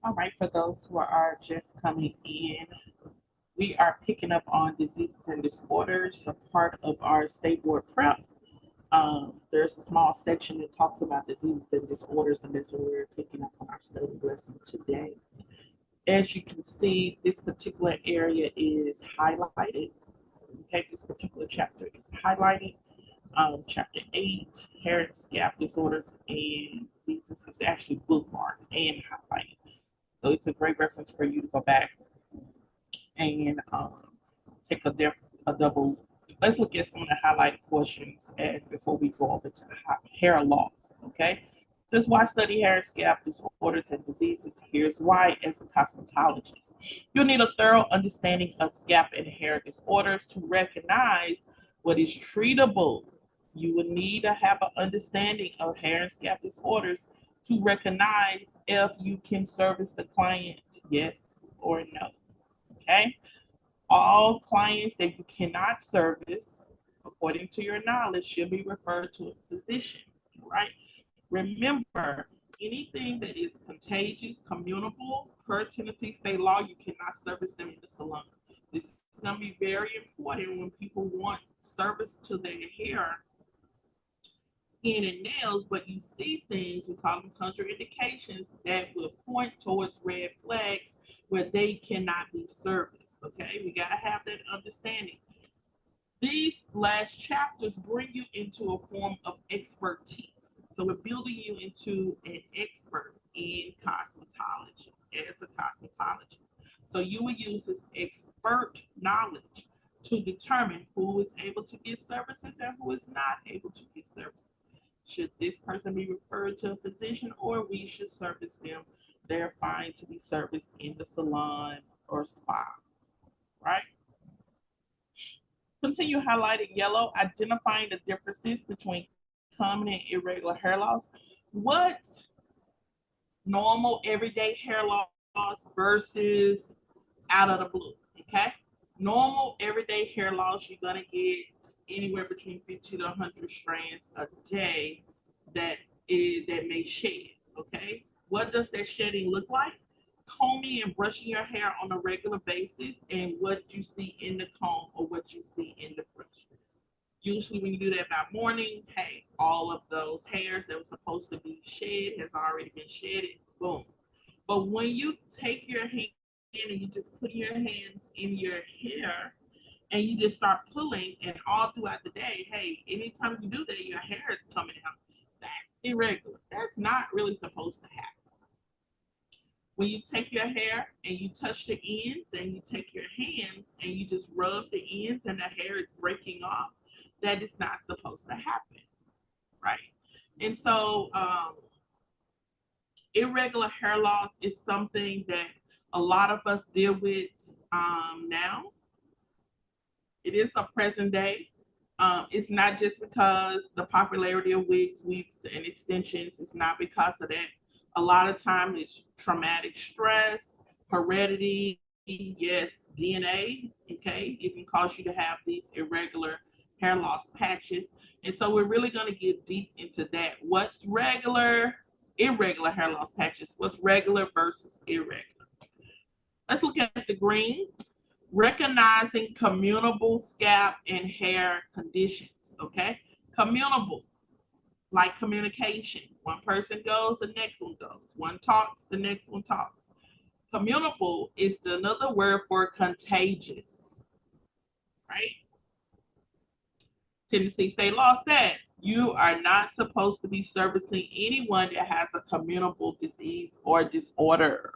All right, for those who are just coming in, we are picking up on diseases and disorders, a part of our state board prep. There's a small section that talks about diseases and disorders, and that's what we're picking up on our study lesson today. As you can see, this particular area is highlighted. Okay, this particular chapter is highlighted. Chapter 8, hair and scalp disorders and diseases, is actually bookmarked and highlighted. So it's a great reference for you to go back and take a double. Let's look at some of the highlighted portions as before we go over to hair loss. Okay, says why study hair and scalp disorders and diseases. Here's why. As a cosmetologist, you'll need a thorough understanding of scalp and hair disorders to recognize what is treatable. You will need to have an understanding of hair and scalp disorders to recognize if you can service the client, yes or no. Okay. All clients that you cannot service, according to your knowledge, should be referred to a physician, right? Remember, anything that is contagious, communicable, per Tennessee state law, you cannot service them in the salon. This is going to be very important when people want service to their hair, skin, and nails, but you see things, we call them contraindications, that will point towards red flags where they cannot be serviced. Okay, we got to have that understanding. These last chapters bring you into a form of expertise. So we're building you into an expert in cosmetology as a cosmetologist. So you will use this expert knowledge to determine who is able to get services and who is not able to get services. Should this person be referred to a physician, or we should service them? They're fine to be serviced in the salon or spa, right? Continue highlighting yellow, identifying the differences between common and irregular hair loss. What normal everyday hair loss versus out of the blue, okay? Normal everyday hair loss, you're gonna get anywhere between 50 to 100 strands a day that may shed, okay? What does that shedding look like? Combing and brushing your hair on a regular basis, and what you see in the comb or what you see in the brush. Usually when you do that by morning, hey, all of those hairs that were supposed to be shed has already been shedded, boom. But when you take your hand and you just put your hands in your hair and you just start pulling, and all throughout the day, hey, anytime you do that, your hair is coming out. That's irregular. That's not really supposed to happen. When you take your hair and you touch the ends, and you take your hands and you just rub the ends and the hair is breaking off, that is not supposed to happen, right? And so irregular hair loss is something that a lot of us deal with now. It is a present day. It's not just because the popularity of wigs, weaves, and extensions. It's not because of that. A lot of time it's traumatic stress, heredity, yes, DNA, okay? It can cause you to have these irregular hair loss patches. And so we're really going to get deep into that. What's regular, irregular hair loss patches? What's regular versus irregular? Let's look at the green. Recognizing communicable scalp and hair conditions, okay? Communicable, like communication. One person goes, the next one goes. One talks, the next one talks. Communicable is another word for contagious, right? Tennessee state law says you are not supposed to be servicing anyone that has a communicable disease or disorder.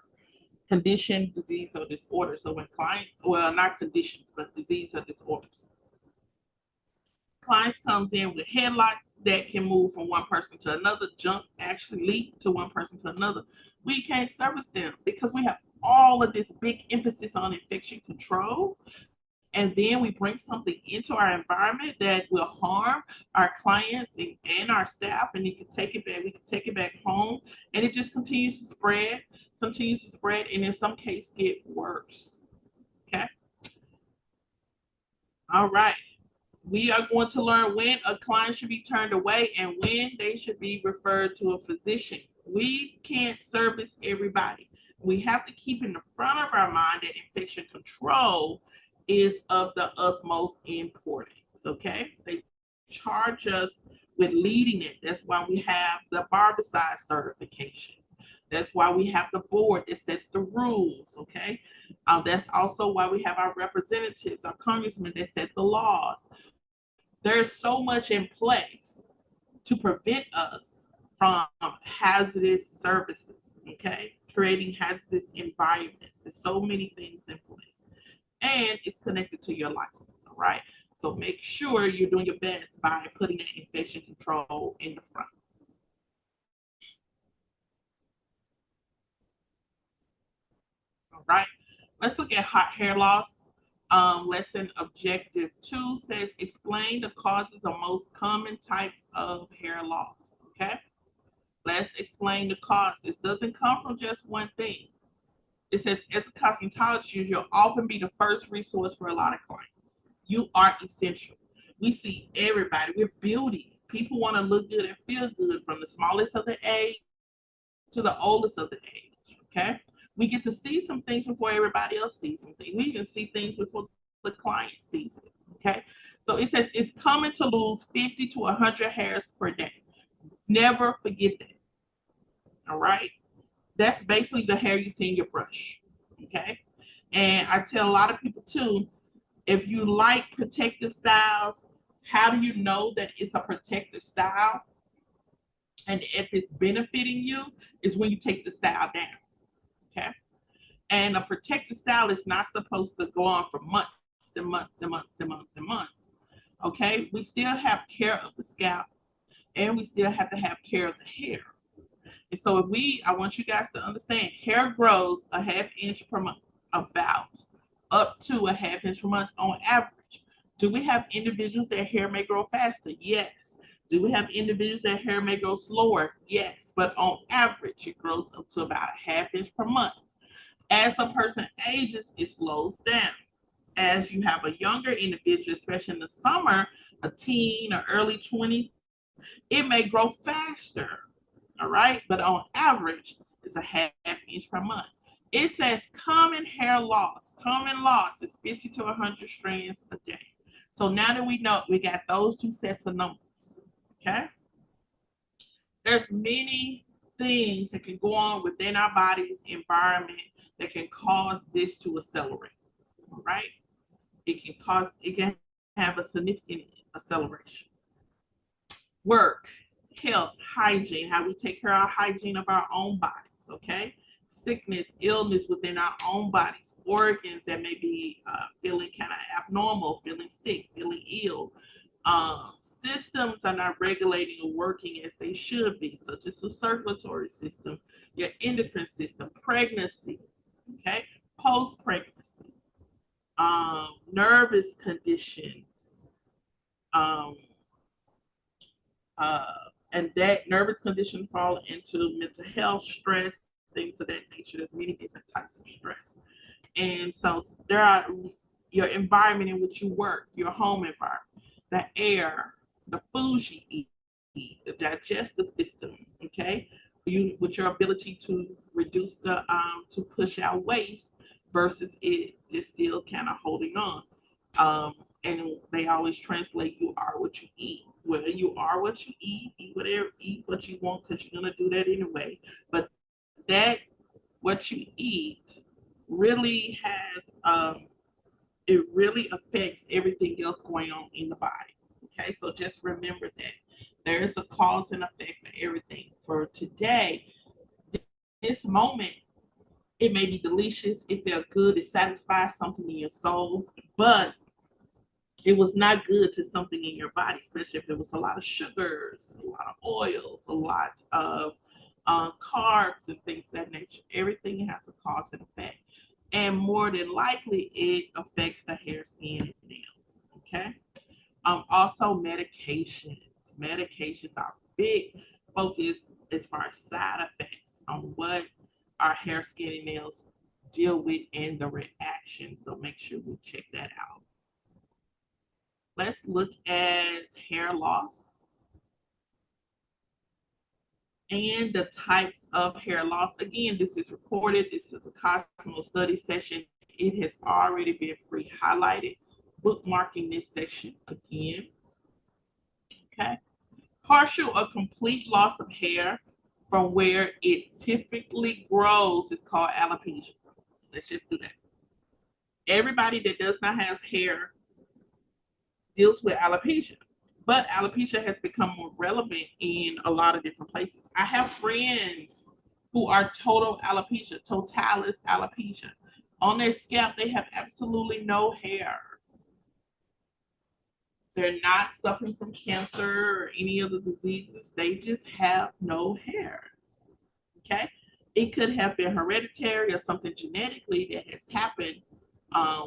Condition, disease, or disorder. So when clients, well, not conditions, but disease or disorders. Clients comes in with headlights that can move from one person to another, jump, actually leap to one person to another. We can't service them because we have all of this big emphasis on infection control. And then we bring something into our environment that will harm our clients and our staff, and you can take it back. We can take it back home, and it just continues to spread, and in some cases get worse. Okay. All right. We are going to learn when a client should be turned away and when they should be referred to a physician. We can't service everybody. we have to keep in the front of our mind that infection control is of the utmost importance, okay? They charge us with leading it. That's why we have the barbicide certifications. That's why we have the board that sets the rules, okay? That's also why we have our representatives, our congressmen that set the laws. There's so much in place to prevent us from hazardous services, okay? Creating hazardous environments. There's so many things in place. And it's connected to your license, all right? So make sure you're doing your best by putting that infection control in the front. All right, let's look at hot hair loss. Lesson objective 2 says explain the causes of most common types of hair loss, okay? Let's explain the causes. This doesn't come from just one thing. It says, as a cosmetologist, you'll often be the first resource for a lot of clients. You are essential. We see everybody. We're beauty. People want to look good and feel good from the smallest of the age to the oldest of the age. Okay? We get to see some things before everybody else sees some things. We even see things before the client sees it. Okay? So it says it's common to lose 50 to 100 hairs per day. Never forget that. All right? That's basically the hair you see in your brush. Okay? And I tell a lot of people too, if you like protective styles, how do you know that it's a protective style? And if it's benefiting you, is when you take the style down. Okay? And a protective style is not supposed to go on for months and months and months and months and months. Okay? We still have care of the scalp and we still have to have care of the hair. And so I want you guys to understand, hair grows a half inch per month, about up to a half inch per month on average. Do we have individuals that hair may grow faster? Yes. Do we have individuals that hair may grow slower? Yes. But on average, it grows up to about a half inch per month. As a person ages, it slows down. As you have a younger individual, especially in the summer, a teen or early 20s, it may grow faster. All right, but on average, it's a half inch per month. It says common hair loss. Common loss is 50 to 100 strands a day. So now that we know, we got those two sets of numbers. Okay, there's many things that can go on within our body's environment that can cause this to accelerate. All right, it can have a significant acceleration. Work, health, hygiene, how we take care of hygiene of our own bodies, okay? Sickness, illness within our own bodies, organs that may be feeling kind of abnormal, feeling sick, feeling ill. Systems are not regulating or working as they should be, such as the circulatory system, your endocrine system, pregnancy, okay? Post-pregnancy, nervous conditions, um, uh, and that nervous condition fall into mental health, stress, things of that nature. There's many different types of stress. And so there are your environment in which you work, your home environment, the air, the foods you eat, the digestive system, okay? You with your ability to reduce the to push out waste versus it is still kind of holding on. Um, and they always translate you are what you eat. Well, you are what you eat whatever, eat what you want because you're gonna do that anyway. But that what you eat really has it really affects everything else going on in the body. Okay, so just remember that there is a cause and effect for everything. For today, this moment, it may be delicious, it felt good, it satisfies something in your soul, but it was not good to something in your body, especially if it was a lot of sugars, a lot of oils, a lot of carbs and things of that nature. Everything has a cause and effect. And more than likely, it affects the hair, skin, and nails. Okay. Also, medications. Medications are big focus as far as side effects on what our hair, skin, and nails deal with and the reaction. So make sure we check that out. Let's look at hair loss. and the types of hair loss. Again, this is recorded. This is a Cosmo study session. It has already been pre-highlighted. Bookmarking this section again. Okay. Partial or complete loss of hair from where it typically grows is called alopecia. Let's just do that. Everybody that does not have hair deals with alopecia. But alopecia has become more relevant in a lot of different places. I have friends who are total alopecia, totalis alopecia. On their scalp, they have absolutely no hair. They're not suffering from cancer or any other diseases. They just have no hair. Okay? It could have been hereditary or something genetically that has happened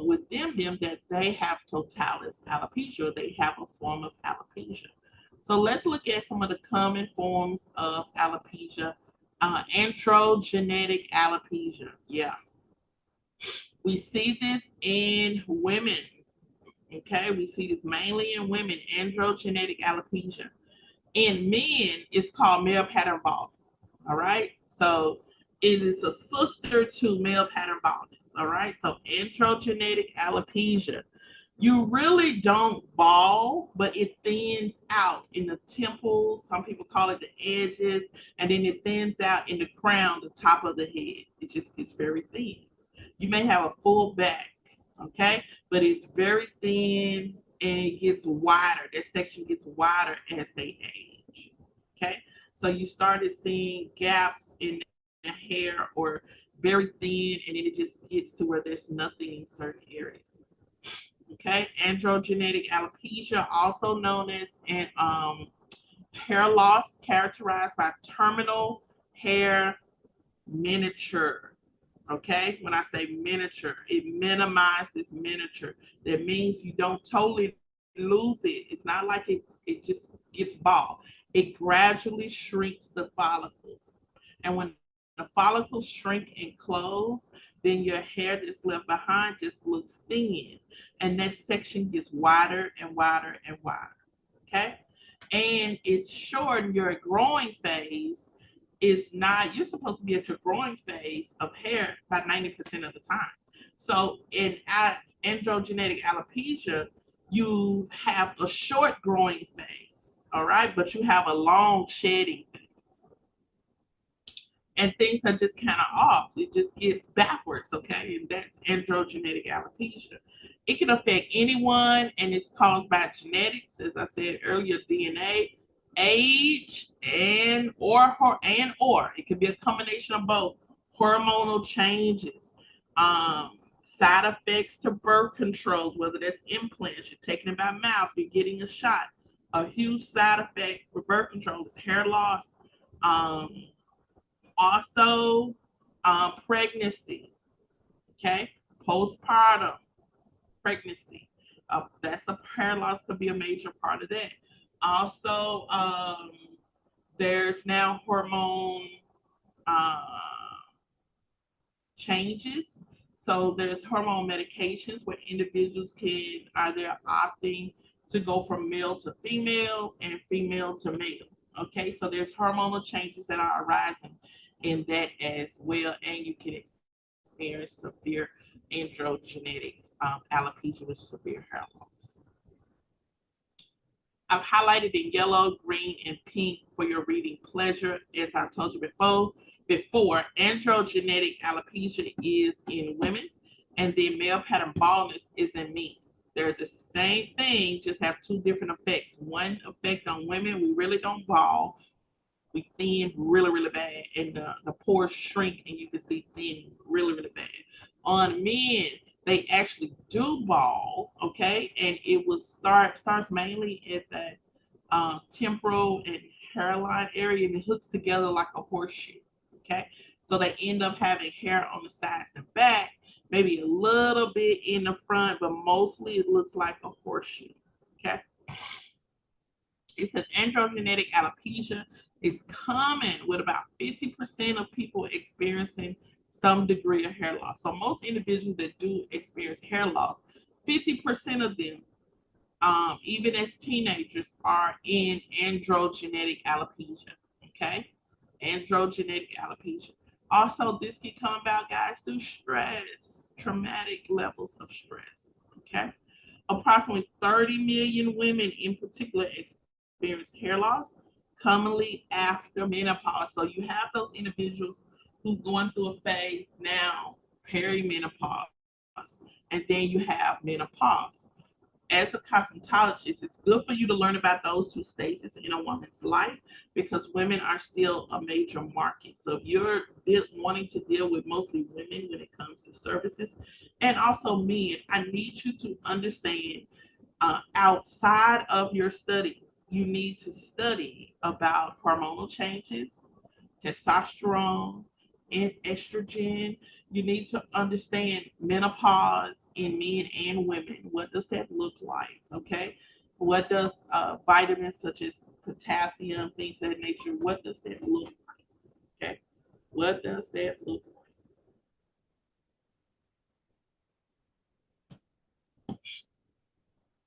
within them that they have totalis alopecia, or they have a form of alopecia. So let's look at some of the common forms of alopecia. Androgenetic alopecia. Yeah. We see this in women. Okay, we see this mainly in women, androgenetic alopecia. In men, it's called male pattern baldness. All right, so it is a sister to male pattern baldness. All right, so androgenetic alopecia. You really don't bald, but it thins out in the temples. Some people call it the edges, and then it thins out in the crown, the top of the head. It just gets very thin. You may have a full back, okay, but it's very thin and it gets wider. That section gets wider as they age. Okay, so you started seeing gaps in the hair or very thin, and then it just gets to where there's nothing in certain areas. Okay, androgenetic alopecia, also known as hair loss, characterized by terminal hair miniature. Okay, when I say miniature, it minimizes miniature. That means you don't totally lose it. It's not like it just gets bald. It gradually shrinks the follicles. And when the follicles shrink and close, then your hair that's left behind just looks thin. And that section gets wider and wider and wider. Okay? And it's short your growing phase is not, you're supposed to be at your growing phase of hair by 90% of the time. So in androgenetic alopecia, you have a short growing phase, all right, but you have a long shedding phase. And things are just kind of off. It just gets backwards, okay? And that's androgenetic alopecia. It can affect anyone, and it's caused by genetics, as I said earlier, DNA, age, and or it could be a combination of both. Hormonal changes, side effects to birth controls, whether that's implants, you're taking it by mouth, you're getting a shot. A huge side effect for birth control is hair loss. Also, pregnancy, okay, postpartum pregnancy. That's a hair loss could be a major part of that. Also, there's now hormone uh, changes. So there's hormone medications where individuals can either opting to go from male to female and female to male. Okay, so there's hormonal changes that are arising in that as well, and you can experience severe androgenetic alopecia with severe hair loss. I've highlighted in yellow, green, and pink for your reading pleasure. As I told you before, androgenetic alopecia is in women, and then male pattern baldness is in men. They're the same thing, just have two different effects. One effect on women, we really don't bald. We thin really, really bad, and the pores shrink, and you can see thin really, really bad. On men, they actually do bald, okay, and it will starts mainly at the temporal and hairline area, and it hooks together like a horseshoe, okay. So they end up having hair on the sides and back, maybe a little bit in the front, but mostly it looks like a horseshoe, okay. It says androgenetic alopecia is common with about 50% of people experiencing some degree of hair loss. So most individuals that do experience hair loss, 50% of them, even as teenagers, are in androgenetic alopecia. Okay, androgenetic alopecia. Also, this can come about, guys, through stress, traumatic levels of stress. Okay. Approximately 30 million women in particular experience hair loss, commonly after menopause. So you have those individuals who's going through a phase now, perimenopause, and then you have menopause. As a cosmetologist, it's good for you to learn about those two stages in a woman's life because women are still a major market. So if you're wanting to deal with mostly women when it comes to services and also men, I need you to understand outside of your studies, you need to study about hormonal changes, testosterone, and estrogen. You need to understand menopause in men and women. What does that look like? Okay. What does vitamins such as potassium, things of that nature, what does that look like? Okay. What does that look like?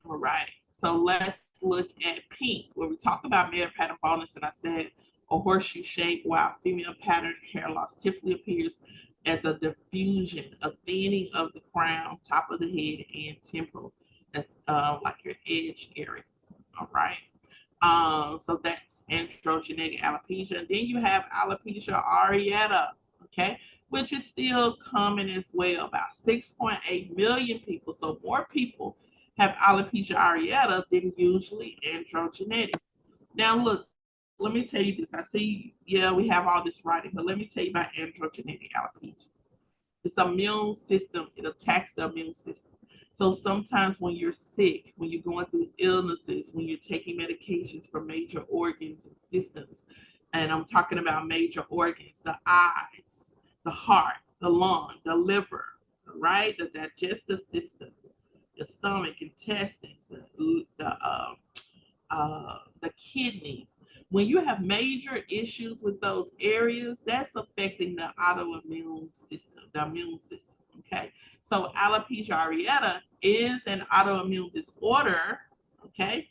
All right. So let's look at pink, where we talk about male pattern baldness, and I said a horseshoe shape, while female pattern hair loss typically appears as a diffusion, a thinning of the crown, top of the head, and temporal. That's like your edge areas. All right. So that's androgenetic alopecia. And then you have alopecia areata, okay, which is still common as well. About 6.8 million people. So more people have alopecia areata than usually androgenetic. Now, look, let me tell you this. I see, yeah, we have all this writing, but let me tell you about androgenetic alopecia. It's immune system. It attacks the immune system. So sometimes when you're sick, when you're going through illnesses, when you're taking medications for major organs and systems, and I'm talking about major organs, the eyes, the heart, the lung, the liver, right? The digestive system, the stomach, intestines, the kidneys. When you have major issues with those areas, that's affecting the autoimmune system, the immune system. Okay, so alopecia areata is an autoimmune disorder. Okay,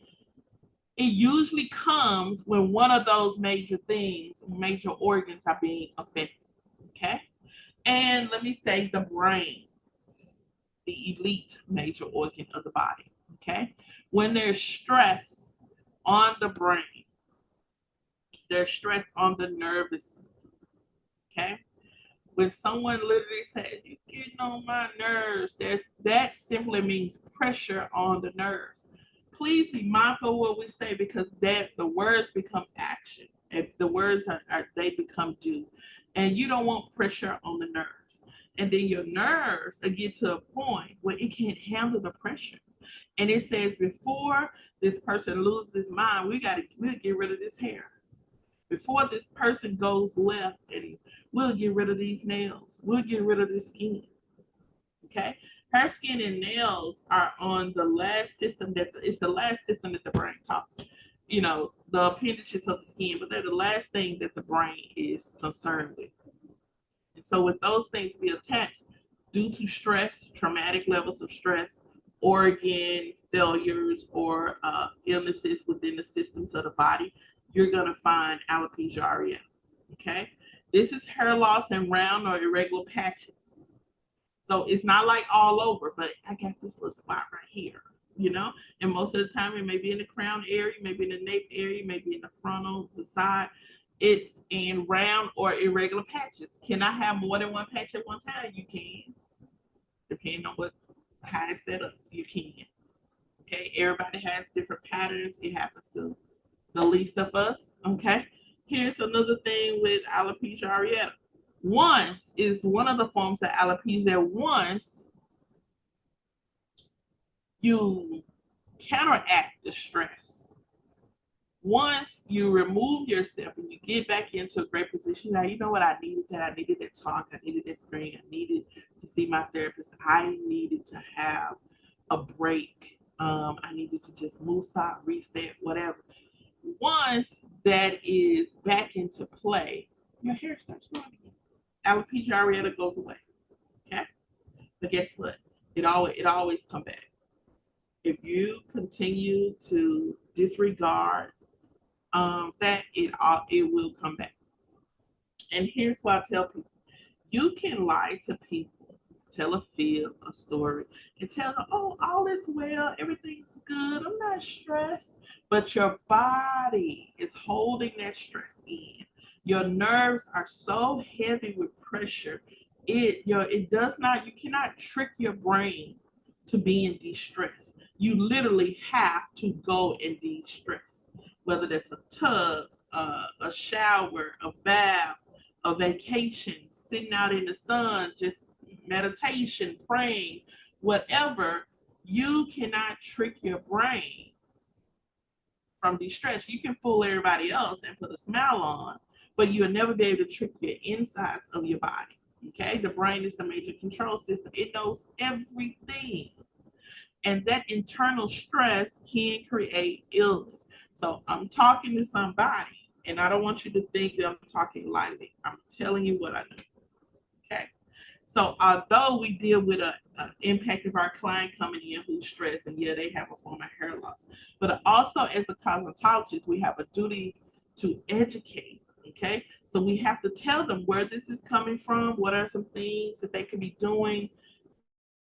it usually comes when one of those major things, major organs are being affected. Okay, and let me say the brain, the elite major organ of the body. Okay, when there's stress on the brain, there's stress on the nervous system. Okay, when someone literally says you're getting on my nerves, that simply means pressure on the nerves. Please be mindful of what we say because that the words become action. If the words are they become do, and you don't want pressure on the nerves. And then your nerves get to a point where it can't handle the pressure. And it says before this person loses his mind, we'll get rid of this hair before this person goes left, and we'll get rid of these nails. We'll get rid of this skin. Okay. Her skin and nails are on the last system it's the last system that the brain talks. You know, the appendages of the skin, but they're the last thing that the brain is concerned with. And so with those things be attached due to stress, traumatic levels of stress, organ failures, or illnesses within the systems of the body, you're going to find alopecia areata. Okay. This is hair loss in round or irregular patches. So it's not like all over, but I got this little spot right here, you know? And most of the time it may be in the crown area, maybe in the nape area, maybe in the frontal, the side. It's in round or irregular patches. Can I have more than one patch at one time? You can. Depending on how it's set up, you can. Okay, everybody has different patterns. It happens to the least of us. Okay, here's another thing with alopecia areata. Once is one of the forms of alopecia that once you counteract the stress, once you remove yourself and you get back into a great position, now you know what I needed that. I needed that talk. I needed that screen. I needed to see my therapist. I needed to have a break. I needed to just move aside, reset, whatever. Once that is back into play, your hair starts growing again. Alopecia areata goes away. Okay, but guess what? It always come back. If you continue to disregard that, it will come back. And here's what I tell people. You can lie to people, tell a fib, a story, and tell them, oh, all is well, everything's good, I'm not stressed. But your body is holding that stress in. Your nerves are so heavy with pressure. It does not, you cannot trick your brain to be in de-stress. You literally have to go and de-stress. Whether that's a tub, a shower, a bath, a vacation, sitting out in the sun, just meditation, praying, whatever, you cannot trick your brain from de-stress. You can fool everybody else and put a smile on, but you'll never be able to trick your insides of your body. Okay, the brain is the major control system. It knows everything. And that internal stress can create illness. So I'm talking to somebody, and I don't want you to think that I'm talking lightly. I'm telling you what I know. Okay. So although we deal with an impact of our client coming in who's stressed, and yeah, they have a form of hair loss, but also as a cosmetologist, we have a duty to educate. Okay. So we have to tell them where this is coming from, what are some things that they could be doing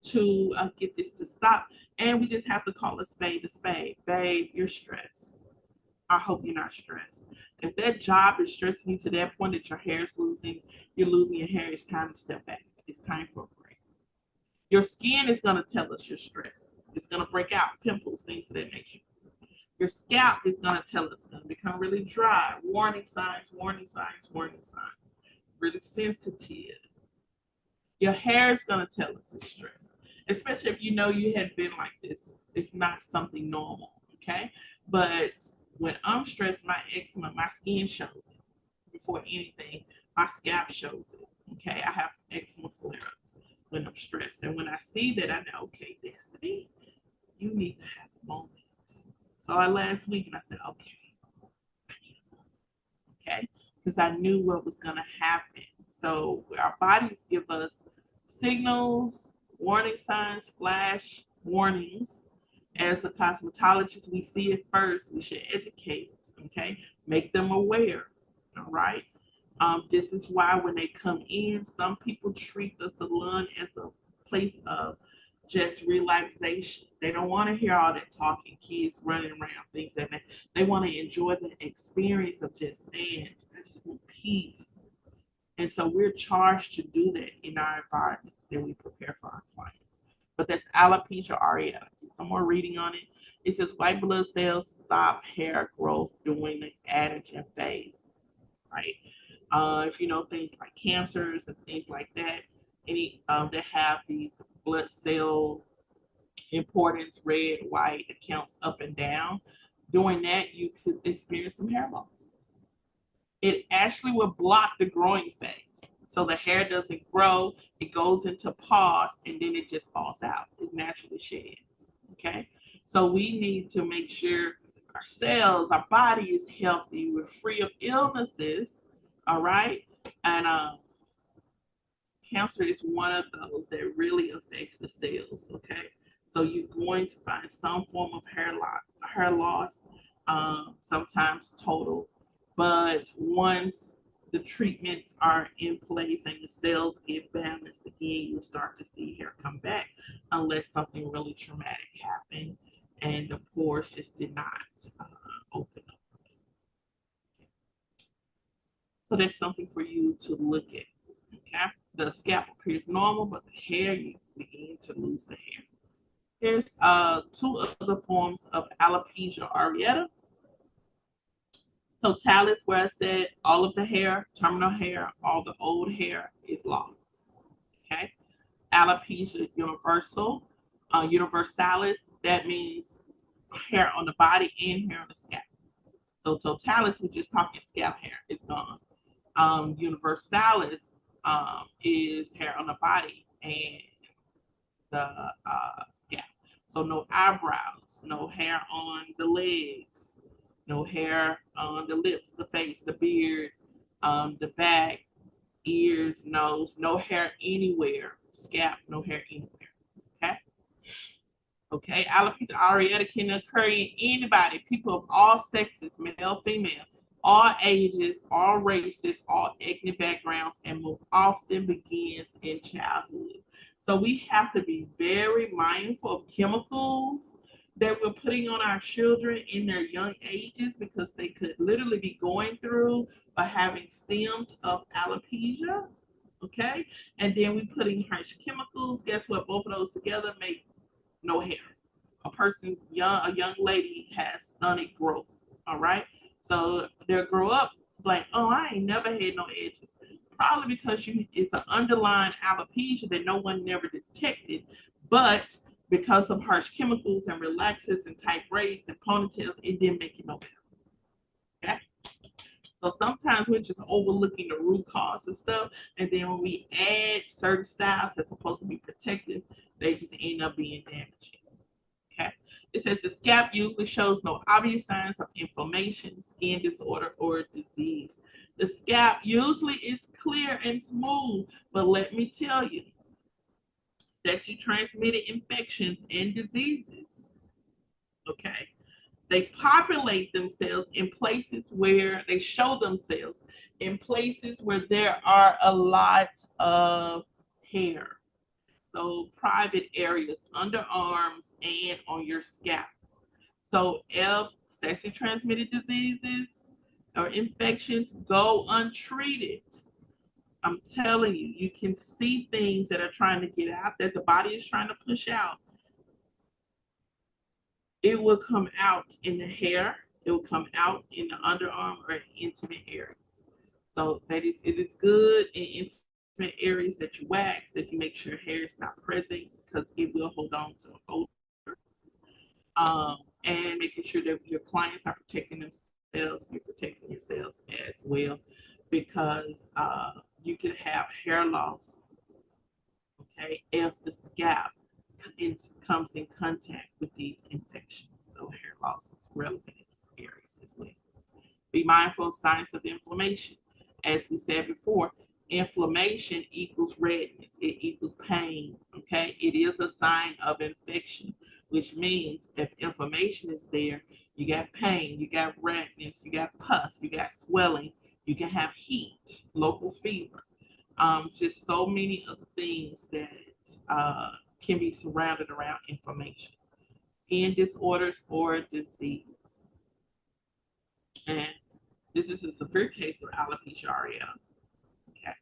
to get this to stop. And we just have to call a spade a spade. Babe, you're stressed. I hope you're not stressed. If that job is stressing you to that point that your hair is you're losing your hair, it's time to step back. It's time for a break. Your skin is going to tell us you're stressed. It's going to break out pimples, things of that nature. Your scalp is going to tell us it's going to become really dry. Warning signs, warning signs, warning signs. Really sensitive. Your hair is going to tell us it's stress, especially if you know you had been like this. It's not something normal, okay? But when I'm stressed, my eczema, my skin shows it. Before anything, my scalp shows it, okay? I have eczema flare-ups when I'm stressed. And when I see that, I know, okay, Destiny, you need to have a moment. So I last week and I said, okay, I need a moment, okay? Because I knew what was going to happen. So our bodies give us signals, warning signs, flash warnings. As a cosmetologist, we see it first. We should educate, okay? Make them aware, all right? This is why when they come in, some people treat the salon as a place of just relaxation. They don't want to hear all that talking, kids running around, things like that. They want to enjoy the experience of just, man, I just want peace. And so we're charged to do that in our environments that we prepare for our clients. But that's alopecia areata. Some more reading on it. It says white blood cells stop hair growth during the anagen phase, right? If you know things like cancers and things like that, any that have these blood cell importance, red, white, it counts up and down. During that, you could experience some hair loss. It actually will block the growing phase. So the hair doesn't grow, it goes into pause, and then it just falls out. It naturally sheds. Okay. So we need to make sure our cells, our body is healthy, we're free of illnesses. All right. And cancer is one of those that really affects the cells. Okay. So you're going to find some form of hair loss, sometimes total. But once the treatments are in place and the cells get balanced again, you'll start to see hair come back unless something really traumatic happened and the pores just did not open up. So that's something for you to look at. Okay, the scalp appears normal, but the hair, you begin to lose the hair. Here's two other forms of alopecia areata. Totalis, where I said all of the hair, terminal hair, all the old hair is lost. Okay. Alopecia universalis, that means hair on the body and hair on the scalp. So totalis, we're just talking scalp hair, is gone. Universalis is hair on the body and the scalp. So no eyebrows, no hair on the legs, no hair on the lips, the face, the beard, the back, ears, nose, no hair anywhere, scalp, no hair anywhere. Okay. Okay. Alopecia areata can occur in anybody, people of all sexes, male, female. all ages, all races, all ethnic backgrounds, and most often begins in childhood. So we have to be very mindful of chemicals that we're putting on our children in their young ages because they could literally be going through or having stems of alopecia. Okay. And then we putting harsh chemicals. Guess what? Both of those together make no hair. A young lady has stunted growth. All right. So they'll grow up like, oh, I ain't never had no edges. Probably because it's an underlying alopecia that no one never detected, but because of harsh chemicals and relaxers and tight braids and ponytails, it didn't make it no better. Okay. So sometimes we're just overlooking the root cause of stuff, and then when we add certain styles that's supposed to be protective, they just end up being damaging. Okay. It says the scalp usually shows no obvious signs of inflammation, skin disorder, or disease. The scalp usually is clear and smooth, but let me tell you, sexually transmitted infections and diseases, okay, they populate themselves in places where they show themselves in places where there are a lot of hair. So private areas, underarms, and on your scalp. So if sexually transmitted diseases or infections go untreated, I'm telling you, you can see things that are trying to get out, that the body is trying to push out. It will come out in the hair, it will come out in the underarm or intimate areas. So it is good in intimate areas that you wax, that you make sure hair is not present because it will hold on to odor. And making sure that your clients are protecting themselves, you're protecting yourselves as well, because you can have hair loss, okay, if the scalp comes in contact with these infections. So hair loss is relevant in these areas as well. Be mindful of signs of inflammation. As we said before, inflammation equals redness, it equals pain. Okay, it is a sign of infection, which means if inflammation is there, you got pain, you got redness, you got pus, you got swelling, you can have heat, local fever. Just so many other things that can be surrounded around inflammation, skin disorders, or disease. And this is a severe case of alopecia areata. Okay.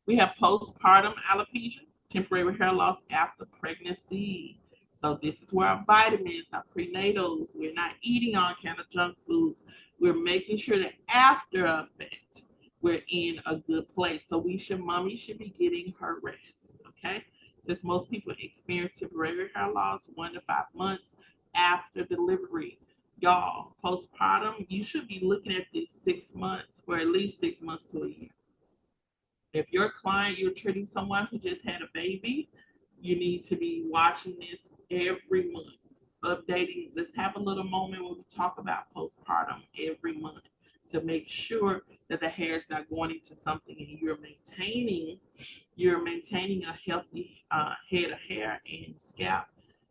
We have postpartum alopecia, temporary hair loss after pregnancy. So this is where our vitamins, our prenatals, we're not eating all kind of junk foods. We're making sure that after effect, we're in a good place. So mommy should be getting her rest, okay? Since most people experience temporary hair loss 1 to 5 months after delivery. Y'all, postpartum, you should be looking at this 6 months, or at least 6 months to a year. If your client, you're treating someone who just had a baby, you need to be watching this every month, updating. Let's have a little moment when we talk about postpartum every month to make sure that the hair is not going into something and you're maintaining a healthy head of hair and scalp.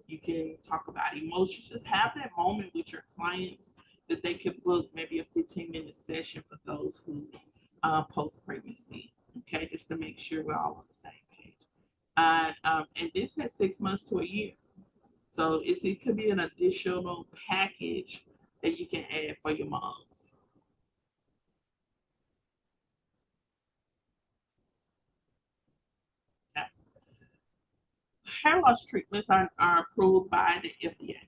You can talk about emotions. Just have that moment with your clients that they could book maybe a 15-minute session for those who post pregnancy. Okay, just to make sure we're all on the same page. And this has 6 months to a year. So it could be an additional package that you can add for your moms. Okay. Hair loss treatments are approved by the FDA.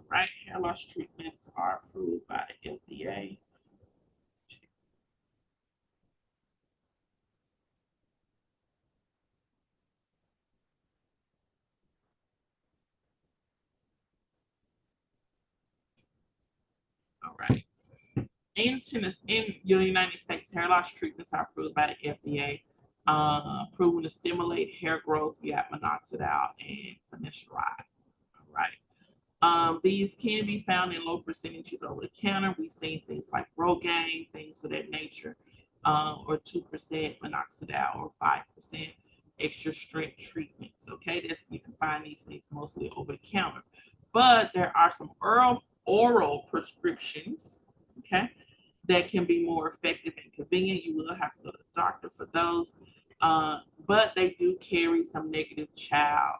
Right? Hair loss treatments are approved by the FDA. All right. In the United States, hair loss treatments are approved by the FDA, proven to stimulate hair growth via minoxidil and finasteride. All right. These can be found in low percentages over the counter. We've seen things like Rogaine, things of that nature, or 2% minoxidil or 5% extra strength treatments. Okay, you can find these things mostly over the counter. But there are some oral prescriptions Okay, that can be more effective and convenient. You will have to go to the doctor for those, but they do carry some negative side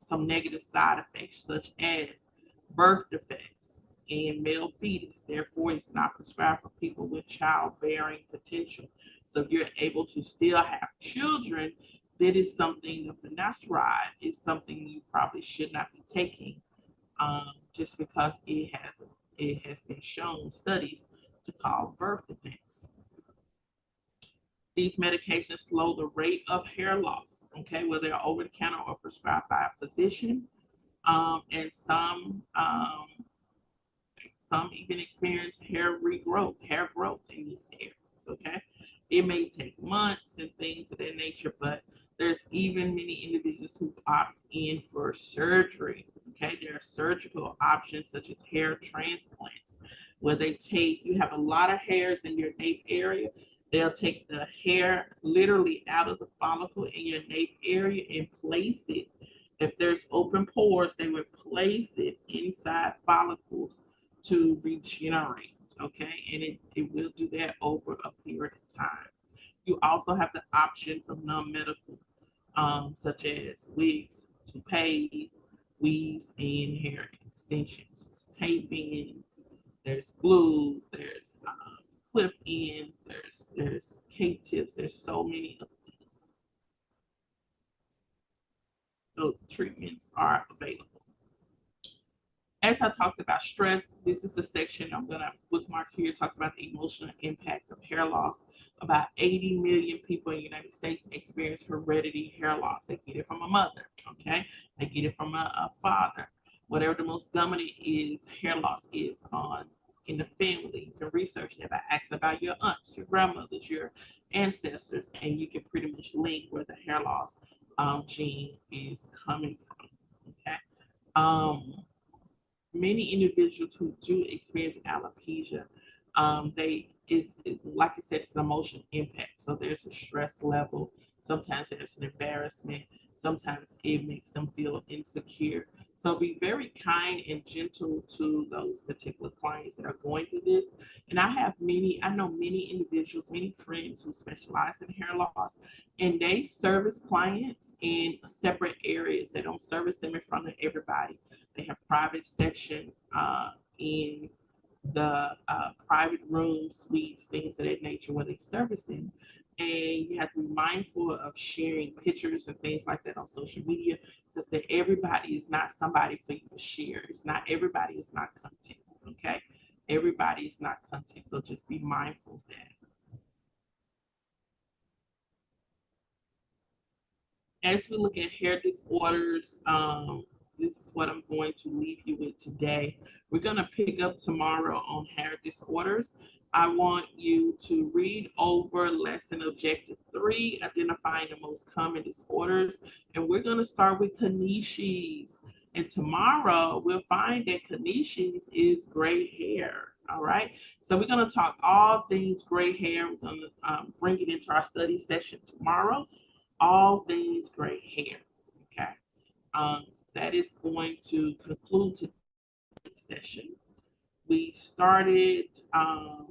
effects, such as birth defects and male fetus. Therefore, it's not prescribed for people with childbearing potential. So if you're able to still have children, that is something. The finasteride is something you probably should not be taking, just because it has been shown studies to cause birth defects. These medications slow the rate of hair loss, okay, whether they're over the counter or prescribed by a physician. And some even experience hair growth in these areas. Okay, it may take months and things of that nature, but there's even many individuals who opt in for surgery. Okay, there are surgical options such as hair transplants, where you have a lot of hairs in your nape area. They'll take the hair literally out of the follicle in your nape area and place it. If there's open pores, they would place it inside follicles to regenerate. Okay, and it will do that over a period of time. You also have the options of non-medical, such as wigs, toupees, weaves, and hair extensions. There's tape-ins, there's glue, there's clip ins, there's K-tips, there's so many of these. So treatments are available. As I talked about stress, this is the section I'm going to bookmark here. It talks about the emotional impact of hair loss. About 80 million people in the United States experience hereditary hair loss. They get it from a mother, okay? They get it from a father. Whatever the most dominant hair loss is in the family. You can research that by asking about your aunts, your grandmothers, your ancestors, and you can pretty much link where the hair loss gene is coming from, okay? Many individuals who do experience alopecia, like I said, it's an emotional impact. So there's a stress level. Sometimes there's an embarrassment. Sometimes it makes them feel insecure. So be very kind and gentle to those particular clients that are going through this. And I know many individuals, many friends who specialize in hair loss, and they service clients in separate areas. They don't service them in front of everybody. They have private section in the private rooms, suites, things of that nature where they servicing. And you have to be mindful of sharing pictures and things like that on social media, because that everybody is not somebody for you to share. It's not everybody is not content. Okay, everybody is not content. So just be mindful of that. As we look at hair disorders, this is what I'm going to leave you with today. We're going to pick up tomorrow on hair disorders. I want you to read over lesson objective 3, identifying the most common disorders. And we're going to start with Kanishis. And tomorrow we'll find that Kanishis is gray hair. All right. So we're going to talk all things gray hair. We're going to bring it into our study session tomorrow. All things gray hair. Okay. Um, that is going to conclude today's session. We started, and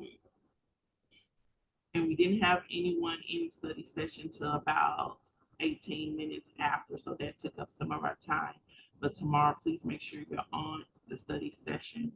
we didn't have anyone in the study session till about 18 minutes after, so that took up some of our time. But tomorrow, please make sure you're on the study session.